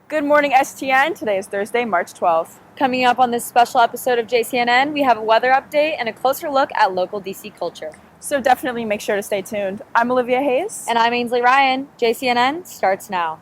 Good morning, STN. Today is Thursday, March 12th. Coming up on this special episode of JCNN, we have a weather update and a closer look at local DC culture. So definitely make sure to stay tuned. I'm Olivia Hayes. And I'm Ainsley Ryan. JCNN starts now.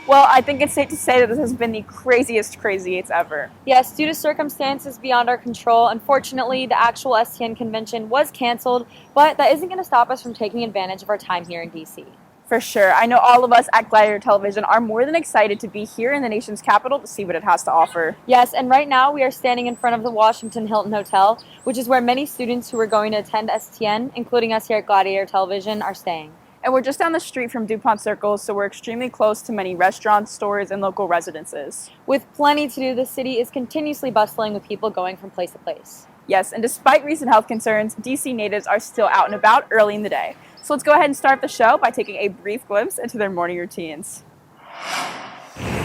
Well, I think it's safe to say that this has been the craziest Crazy Eights ever. Yes, due to circumstances beyond our control, unfortunately, the actual STN convention was canceled, but that isn't going to stop us from taking advantage of our time here in DC. For sure. I know all of us at Gladiator Television are more than excited to be here in the nation's capital to see what it has to offer. Yes, and right now we are standing in front of the Washington Hilton Hotel, which is where many students who are going to attend STN, including us here at Gladiator Television, are staying. And we're just down the street from DuPont Circle, so we're extremely close to many restaurants, stores, and local residences. With plenty to do, the city is continuously bustling with people going from place to place. Yes, and despite recent health concerns, DC natives are still out and about early in the day. So let's go ahead and start the show by taking a brief glimpse into their morning routines.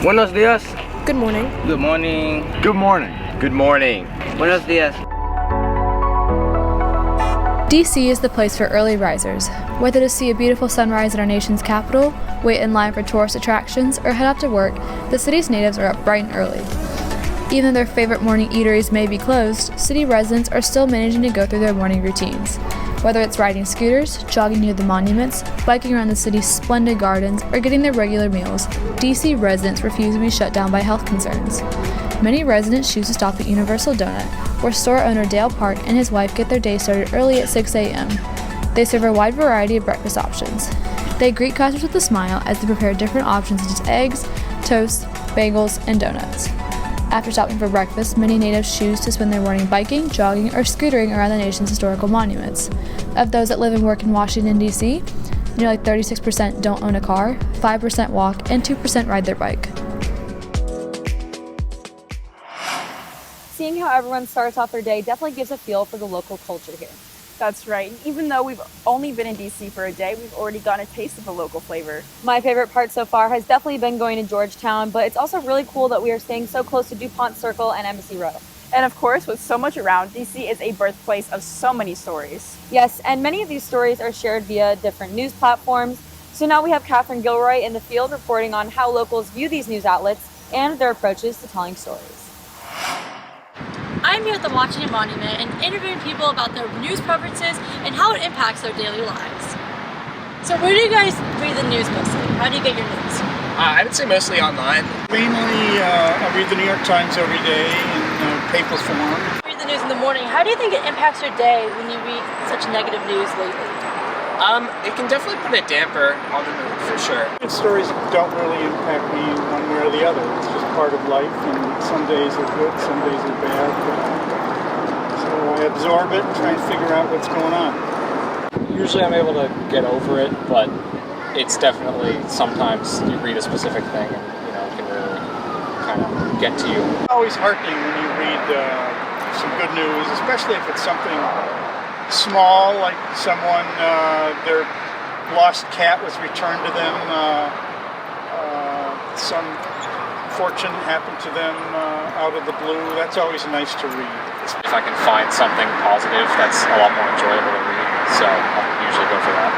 Buenos días. Good morning. Good morning. Good morning. Good morning. Buenos días. DC is the place for early risers. Whether to see a beautiful sunrise in our nation's capital, wait in line for tourist attractions, or head out to work, the city's natives are up bright and early. Even though their favorite morning eateries may be closed, city residents are still managing to go through their morning routines. Whether it's riding scooters, jogging near the monuments, biking around the city's splendid gardens, or getting their regular meals, DC residents refuse to be shut down by health concerns. Many residents choose to stop at Universal Donut, where store owner Dale Park and his wife get their day started early at 6 a.m. They serve a wide variety of breakfast options. They greet customers with a smile as they prepare different options such as eggs, toast, bagels, and donuts. After stopping for breakfast, many natives choose to spend their morning biking, jogging, or scootering around the nation's historical monuments. Of those that live and work in Washington, D.C., nearly 36% don't own a car, 5% walk, and 2% ride their bike. Seeing how everyone starts off their day definitely gives a feel for the local culture here. That's right. Even though we've only been in DC for a day, we've already gotten a taste of the local flavor. My favorite part so far has definitely been going to Georgetown, but it's also really cool that we are staying so close to DuPont Circle and Embassy Row. And of course, with so much around, DC is a birthplace of so many stories. Yes, and many of these stories are shared via different news platforms. So now we have Catherine Gilroy in the field reporting on how locals view these news outlets and their approaches to telling stories. I'm here at the Washington Monument and interviewing people about their news preferences and how it impacts their daily lives. So where do you guys read the news mostly? How do you get your news? I would say mostly online. Mainly, I read the New York Times every day in paper form. Read the news in the morning. How do you think it impacts your day when you read such negative news lately? It can definitely put a damper on the mood, for sure. Stories don't really impact me one way or the other. It's just part of life, and some days are good, some days are bad. So I absorb it and try and figure out what's going on. Usually I'm able to get over it, but it's definitely sometimes you read a specific thing and it can really kind of get to you. It's always heartening when you read some good news, especially if it's something small, like someone, their lost cat was returned to them, some fortune happened to them out of the blue. That's always nice to read. If I can find something positive, that's a lot more enjoyable to read, so I'll usually go for that.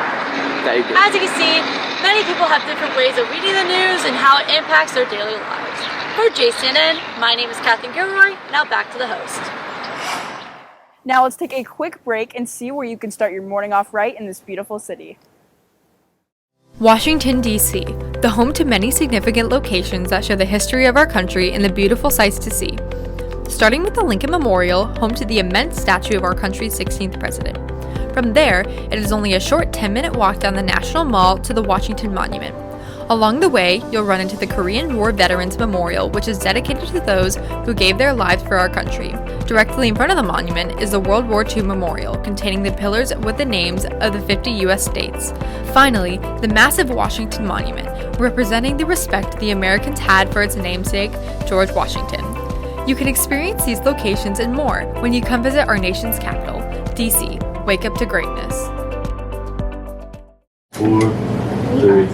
As you can see, many people have different ways of reading the news and how it impacts their daily lives. For JCNN, my name is Catherine Gilroy. Now back to the host. Now let's take a quick break and see where you can start your morning off right in this beautiful city. Washington, D.C., the home to many significant locations that show the history of our country and the beautiful sights to see. Starting with the Lincoln Memorial, home to the immense statue of our country's 16th president. From there, it is only a short 10-minute walk down the National Mall to the Washington Monument. Along the way, you'll run into the Korean War Veterans Memorial, which is dedicated to those who gave their lives for our country. Directly in front of the monument is the World War II Memorial, containing the pillars with the names of the 50 U.S. states. Finally, the massive Washington Monument, representing the respect the Americans had for its namesake, George Washington. You can experience these locations and more when you come visit our nation's capital, D.C. Wake up to greatness. 4, 3,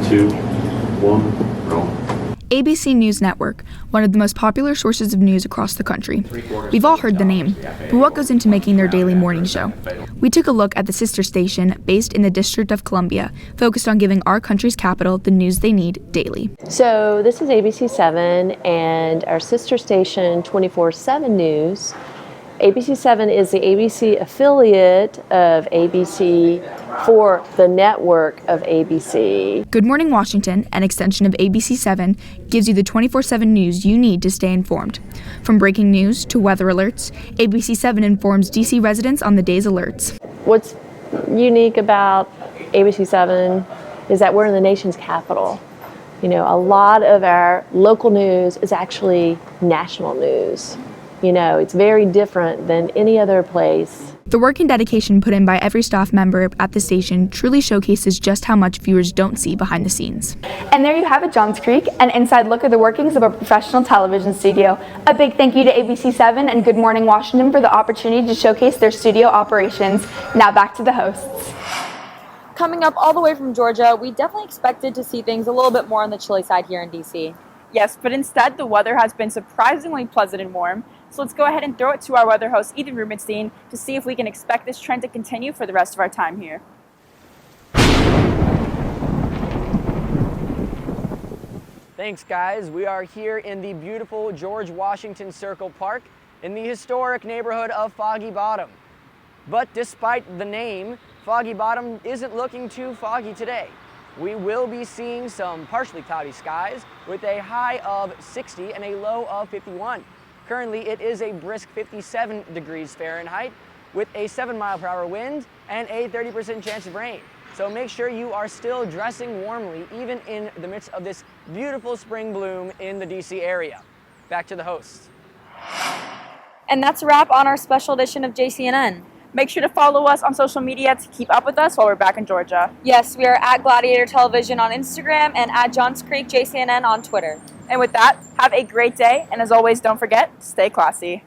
2, 1, roll. ABC News Network, one of the most popular sources of news across the country. We've all heard the name, but what goes into making their daily morning show? We took a look at the sister station based in the District of Columbia, focused on giving our country's capital the news they need daily. So this is ABC 7 and our sister station 24/7 News. ABC 7 is the ABC affiliate of ABC for the network of ABC. Good Morning Washington, an extension of ABC 7, gives you the 24/7 news you need to stay informed. From breaking news to weather alerts, ABC 7 informs DC residents on the day's alerts. What's unique about ABC 7 is that we're in the nation's capital. You know, a lot of our local news is actually national news. You know, it's very different than any other place. The work and dedication put in by every staff member at the station truly showcases just how much viewers don't see behind the scenes. And there you have it, Johns Creek, an inside look at the workings of a professional television studio. A big thank you to ABC 7 and Good Morning Washington for the opportunity to showcase their studio operations. Now back to the hosts. Coming up all the way from Georgia, we definitely expected to see things a little bit more on the chilly side here in DC. Yes, but instead the weather has been surprisingly pleasant and warm. So let's go ahead and throw it to our weather host, Ethan Rubenstein, to see if we can expect this trend to continue for the rest of our time here. Thanks, guys. We are here in the beautiful George Washington Circle Park in the historic neighborhood of Foggy Bottom. But despite the name, Foggy Bottom isn't looking too foggy today. We will be seeing some partially cloudy skies with a high of 60 and a low of 51. Currently, it is a brisk 57 degrees Fahrenheit with a 7-mile-per-hour wind and a 30% chance of rain. So make sure you are still dressing warmly, even in the midst of this beautiful spring bloom in the DC area. Back to the hosts. And that's a wrap on our special edition of JCNN. Make sure to follow us on social media to keep up with us while we're back in Georgia. Yes, we are at Gladiator Television on Instagram and at Johns Creek JCNN on Twitter. And with that, have a great day, and as always, don't forget, stay classy.